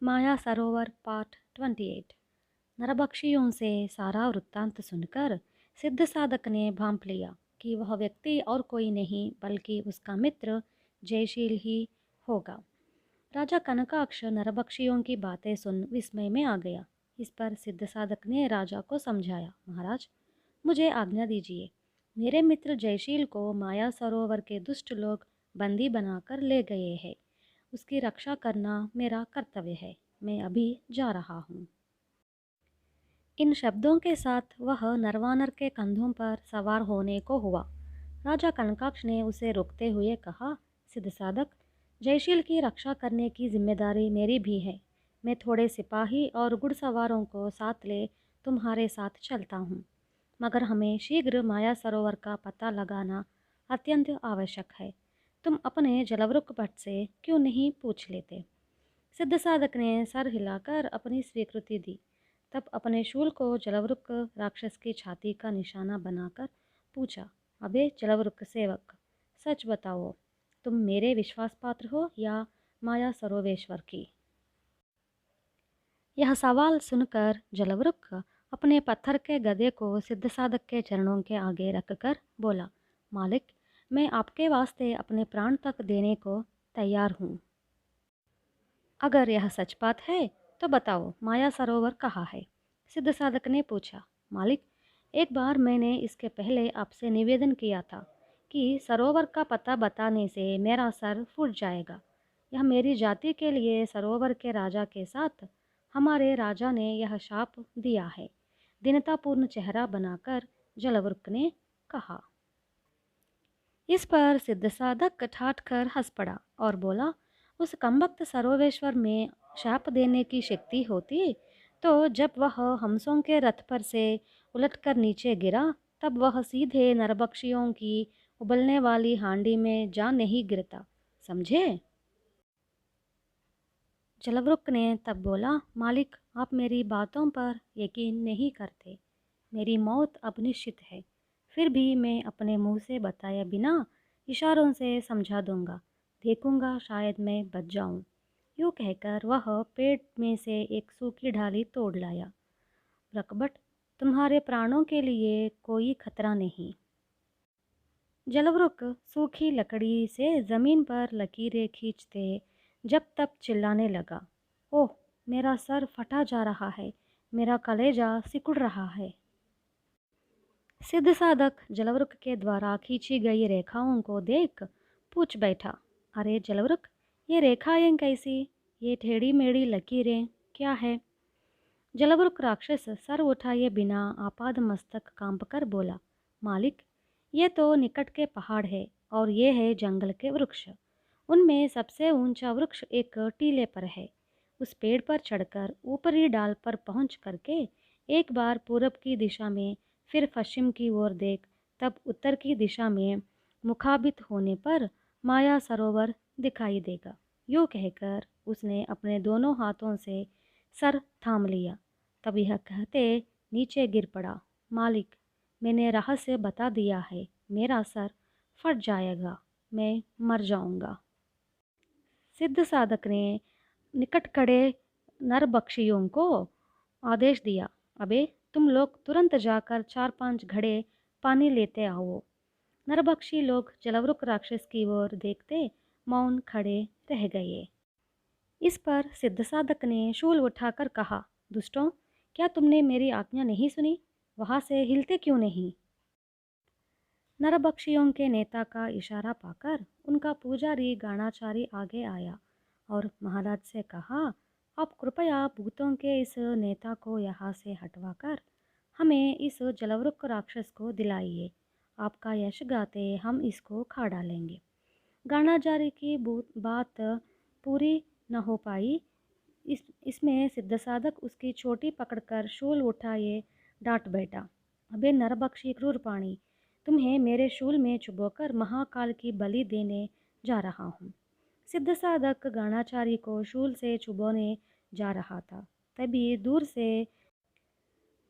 माया सरोवर part 28। नरभक्षियों से सारा वृत्तांत सुनकर सिद्ध साधक ने भांप लिया कि वह व्यक्ति और कोई नहीं बल्कि उसका मित्र जयशील ही होगा। राजा कनकाक्ष नरभक्षियों की बातें सुन विस्मय में आ गया। इस पर सिद्ध साधक ने राजा को समझाया, महाराज मुझे आज्ञा दीजिए। मेरे मित्र जयशील को माया सरोवर के दुष्ट लोग बंदी बनाकर ले गए हैं। उसकी रक्षा करना मेरा कर्तव्य है। मैं अभी जा रहा हूँ। इन शब्दों के साथ वह नरवानर के कंधों पर सवार होने को हुआ। राजा कनकाक्ष ने उसे रोकते हुए कहा, सिद्ध साधक, जयशील की रक्षा करने की जिम्मेदारी मेरी भी है। मैं थोड़े सिपाही और घुड़सवारों को साथ ले तुम्हारे साथ चलता हूँ, मगर हमें शीघ्र माया सरोवर का पता लगाना अत्यंत आवश्यक है। तुम अपने जलवृक भट्ट से क्यों नहीं पूछ लेते? सिद्ध साधक ने सर हिलाकर अपनी स्वीकृति दी। तब अपने शूल को जलवृक राक्षस की छाती का निशाना बनाकर पूछा, अबे जलवृक सेवक, सच बताओ, तुम मेरे विश्वास पात्र हो या माया सरोवेश्वर की? यह सवाल सुनकर जलवृक अपने पत्थर के गदे को सिद्ध साधक के चरणों के आगे रखकर बोला, मालिक, मैं आपके वास्ते अपने प्राण तक देने को तैयार हूँ। अगर यह सच बात है तो बताओ, माया सरोवर कहाँ है? सिद्ध साधक ने पूछा, मालिक, एक बार मैंने इसके पहले आपसे निवेदन किया था कि सरोवर का पता बताने से मेरा सर फूट जाएगा। यह मेरी जाति के लिए सरोवर के राजा के साथ हमारे राजा ने यह शाप दिया है। दीनतापूर्ण चेहरा बनाकर जलवृक ने कहा। इस पर सिद्ध साधक ठाठ कर हंस पड़ा और बोला, उस कमबख्त सरोवेश्वर में शाप देने की शक्ति होती तो जब वह हंसों के रथ पर से उलटकर नीचे गिरा तब वह सीधे नरभक्षियों की उबलने वाली हांडी में जा नहीं गिरता, समझे? जलवृक ने तब बोला, मालिक, आप मेरी बातों पर यकीन नहीं करते। मेरी मौत अब निश्चित है। फिर भी मैं अपने मुंह से बताए बिना इशारों से समझा दूंगा। देखूंगा शायद मैं बच जाऊं। यूँ कहकर वह पेड़ में से एक सूखी डाली तोड़ लाया। रकबट, तुम्हारे प्राणों के लिए कोई खतरा नहीं। जलवृक सूखी लकड़ी से ज़मीन पर लकीरें खींचते जब तब चिल्लाने लगा, ओह, मेरा सर फटा जा रहा है, मेरा कलेजा सिकुड़ रहा है। सिद्ध साधक जलवृक के द्वारा खींची गई रेखाओं को देख पूछ बैठा, अरे जलवृक, ये रेखाएं कैसी? ये टेढ़ी मेढ़ी लकीरें क्या है? जलवृक राक्षस सर उठाए बिना आपाद मस्तक कांप कर बोला, मालिक, ये तो निकट के पहाड़ है और ये है जंगल के वृक्ष। उनमें सबसे ऊंचा वृक्ष एक टीले पर है। उस पेड़ पर चढ़कर ऊपरी डाल पर पहुंच करके एक बार पूरब की दिशा में फिर पश्चिम की ओर देख, तब उत्तर की दिशा में मुखाबित होने पर माया सरोवर दिखाई देगा। यूँ कहकर उसने अपने दोनों हाथों से सर थाम लिया। तब यह कहते नीचे गिर पड़ा, मालिक, मैंने रहस्य बता दिया है, मेरा सर फट जाएगा, मैं मर जाऊंगा। सिद्ध साधक ने निकट खड़े नरभक्षियों को आदेश दिया, अबे तुम लोग तुरंत जाकर 4-5 घड़े पानी लेते आओ। नरभक्षी लोग जलवृक राक्षस की ओर देखते मौन खड़े रह गए। इस पर सिद्ध साधक ने शूल उठाकर कहा, दुष्टों, क्या तुमने मेरी आज्ञा नहीं सुनी? वहाँ से हिलते क्यों नहीं? नरभक्षियों के नेता का इशारा पाकर उनका पुजारी गाणाचारी आगे आया और महाराज से कहा, आप कृपया भूतों के इस नेता को यहाँ से हटवाकर हमें इस जलवृक राक्षस को दिलाइए। आपका यश गाते हम इसको खा डालेंगे। गाणाचारी की बात पूरी न हो पाई। इसमें सिद्ध साधक उसकी चोटी पकड़कर शूल उठाए डांट बैठा, अबे नरभक्षी क्रूर प्राणी, तुम्हें मेरे शूल में चुभोकर महाकाल की बलि देने जा रहा हूँ। सिद्ध साधक गाणाचारी को शूल से चुभोने जा रहा था, तभी दूर से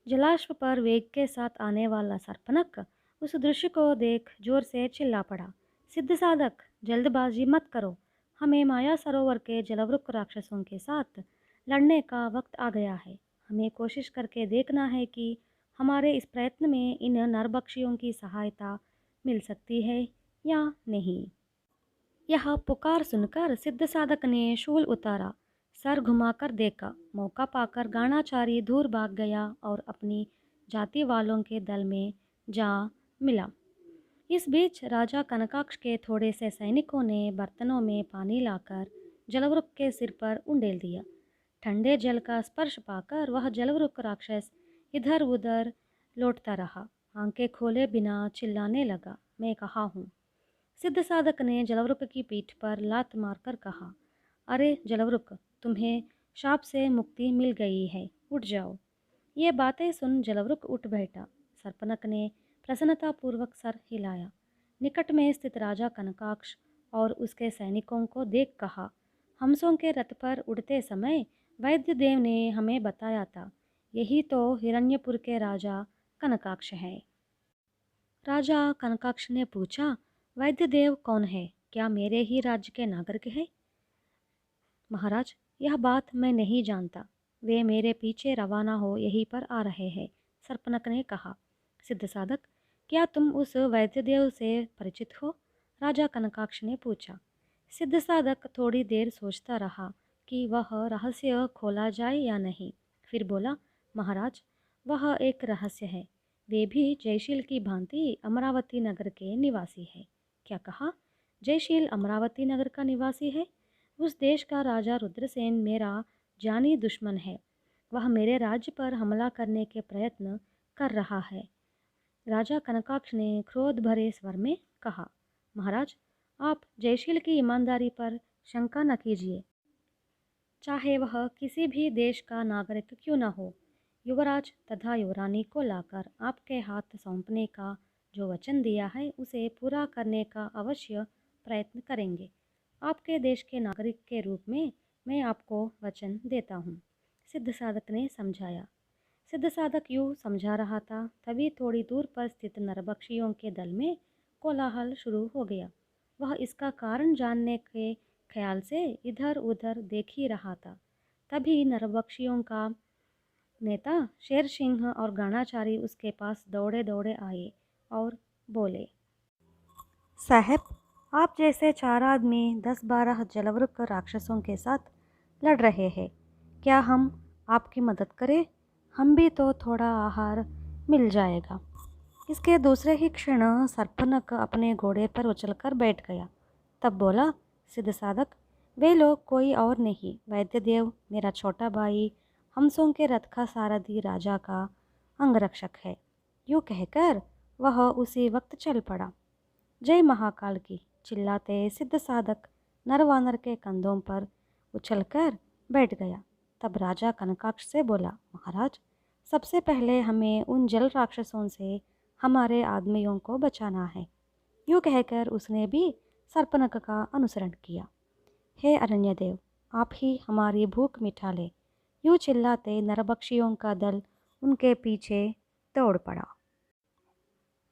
जलाश्व पर वेग के साथ आने वाला सर्पनक उस दृश्य को देख जोर से चिल्ला पड़ा, सिद्ध साधक, जल्दबाजी मत करो, हमें माया सरोवर के जलवृक राक्षसों के साथ लड़ने का वक्त आ गया है। हमें कोशिश करके देखना है कि हमारे इस प्रयत्न में इन नरभक्षियों की सहायता मिल सकती है या नहीं। यह पुकार सुनकर सिद्ध साधक ने शूल उतारा, सर घुमाकर देखा। मौका पाकर गाणाचारी दूर भाग गया और अपनी जाति वालों के दल में जा मिला। इस बीच राजा कनकाक्ष के थोड़े से सैनिकों ने बर्तनों में पानी लाकर जलवृक के सिर पर उंडेल दिया। ठंडे जल का स्पर्श पाकर वह जलवृक राक्षस इधर उधर लौटता रहा। आंखें खोले बिना चिल्लाने लगा, मैं कहाँ हूँ। सिद्ध साधक ने जलवृक की पीठ पर लात मारकर कहा, अरे जलवृक, तुम्हें शाप से मुक्ति मिल गई है, उठ जाओ। ये बातें सुन जलवृक उठ बैठा। सर्पनक ने प्रसन्नतापूर्वक सर हिलाया। निकट में स्थित राजा कनकाक्ष और उसके सैनिकों को देख कहा, हंसों के रथ पर उड़ते समय वैद्य देव ने हमें बताया था, यही तो हिरण्यपुर के राजा कनकाक्ष है। राजा कनकाक्ष ने पूछा, वैद्य देव कौन है? क्या मेरे ही राज्य के नागरिक है? महाराज, यह बात मैं नहीं जानता। वे मेरे पीछे रवाना हो यहीं पर आ रहे हैं, सर्पनक ने कहा। सिद्ध साधक, क्या तुम उस वैद्यदेव से परिचित हो? राजा कनकाक्ष ने पूछा। सिद्ध साधक थोड़ी देर सोचता रहा कि वह रहस्य खोला जाए या नहीं। फिर बोला, महाराज, वह एक रहस्य है। वे भी जयशील की भांति अमरावती नगर के निवासी है। क्या कहा? जयशील अमरावती नगर का निवासी है? उस देश का राजा रुद्रसेन मेरा जानी दुश्मन है। वह मेरे राज्य पर हमला करने के प्रयत्न कर रहा है। राजा कनकाक्ष ने क्रोध भरे स्वर में कहा, महाराज, आप जयशील की ईमानदारी पर शंका न कीजिए, चाहे वह किसी भी देश का नागरिक क्यों न हो। युवराज तथा युवरानी को लाकर आपके हाथ सौंपने का जो वचन दिया है उसे पूरा करने का अवश्य प्रयत्न करेंगे। आपके देश के नागरिक के रूप में मैं आपको वचन देता हूँ, सिद्ध साधक ने समझाया। सिद्ध साधक यूँ समझा रहा था, तभी थोड़ी दूर पर स्थित नरभक्षियों के दल में कोलाहल शुरू हो गया। वह इसका कारण जानने के ख्याल से इधर उधर देख ही रहा था। तभी नरभक्षियों का नेता शेर सिंह और गाणाचारी उसके पास दौड़े दौड़े आए और बोले, साहब, आप जैसे 4 आदमी 10-12 जलवृक राक्षसों के साथ लड़ रहे हैं। क्या हम आपकी मदद करें? हम भी तो थोड़ा आहार मिल जाएगा। इसके दूसरे ही क्षण सर्पनक अपने घोड़े पर उछलकर बैठ गया। तब बोला, सिद्ध साधक, वे लोग कोई और नहीं, वैद्यदेव मेरा छोटा भाई, हंसों के रथ का सारथी राजा का अंगरक्षक है। यूँ कहकर वह उसी वक्त चल पड़ा। जय महाकाल की चिल्लाते सिद्ध साधक नरवानर के कंधों पर उछलकर बैठ गया। तब राजा कनकाक्ष से बोला, महाराज, सबसे पहले हमें उन जल राक्षसों से हमारे आदमियों को बचाना है। यूँ कहकर उसने भी सर्पनक का अनुसरण किया। हे अरण्यदेव, आप ही हमारी भूख मिटा ले। यूँ चिल्लाते नरभक्षियों का दल उनके पीछे दौड़ पड़ा।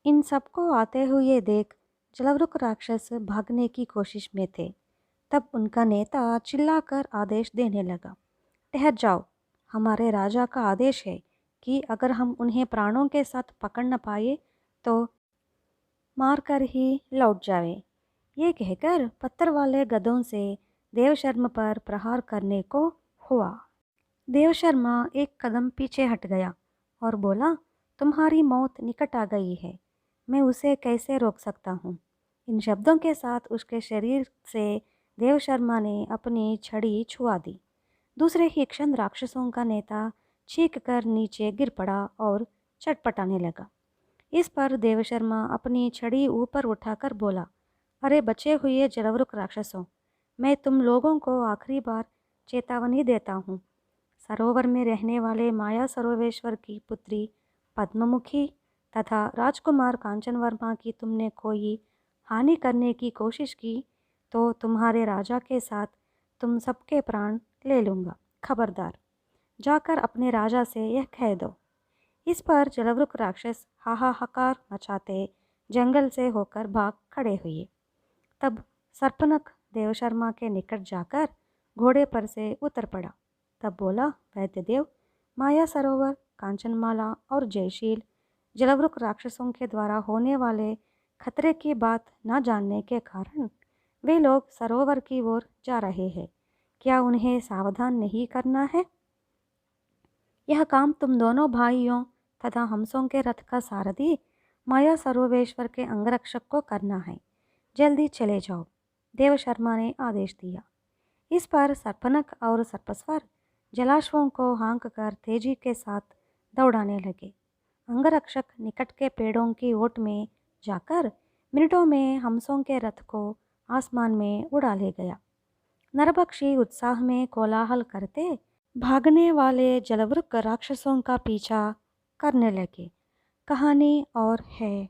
इन सबको आते हुए देख जलवृक राक्षस भागने की कोशिश में थे। तब उनका नेता चिल्लाकर आदेश देने लगा, ठहर जाओ, हमारे राजा का आदेश है कि अगर हम उन्हें प्राणों के साथ पकड़ न पाए तो मारकर ही लौट जावे। ये कहकर पत्थर वाले गदों से देवशर्मा पर प्रहार करने को हुआ। देवशर्मा एक कदम पीछे हट गया और बोला, तुम्हारी मौत निकट आ गई है, मैं उसे कैसे रोक सकता हूँ। इन शब्दों के साथ उसके शरीर से देवशर्मा ने अपनी छड़ी छुआ दी। दूसरे ही क्षण राक्षसों का नेता चीख कर नीचे गिर पड़ा और चटपटाने लगा। इस पर देवशर्मा अपनी छड़ी ऊपर उठाकर बोला, अरे बचे हुए जलवृक राक्षसों, मैं तुम लोगों को आखिरी बार चेतावनी देता हूँ। सरोवर में रहने वाले माया सरोवेश्वर की पुत्री पद्ममुखी तथा राजकुमार कांचन वर्मा की तुमने कोई हानि करने की कोशिश की तो तुम्हारे राजा के साथ तुम सबके प्राण ले लूँगा। खबरदार, जाकर अपने राजा से यह कह दो। इस पर जलवृक राक्षस हाहाकार मचाते जंगल से होकर भाग खड़े हुए। तब सर्पनक देवशर्मा के निकट जाकर घोड़े पर से उतर पड़ा। तब बोला, वैद्यदेव, माया सरोवर, कांचनमाला और जयशील जलवृक राक्षसों के द्वारा होने वाले खतरे की बात न जानने के कारण वे लोग सरोवर की ओर जा रहे हैं। क्या उन्हें सावधान नहीं करना है? यह काम तुम दोनों भाइयों तथा हंसों के रथ का सारथी माया सरोवेश्वर के अंगरक्षक को करना है। जल्दी चले जाओ, देव शर्मा ने आदेश दिया। इस पर सर्पनख और सर्पस्वर जलाश्वों को हाँक कर तेजी के साथ दौड़ाने लगे। अंगरक्षक निकट के पेड़ों की ओट में जाकर मिनटों में हंसों के रथ को आसमान में उड़ा ले गया। नरभक्षी उत्साह में कोलाहल करते भागने वाले जलवृक राक्षसों का पीछा करने लगे। कहानी और है।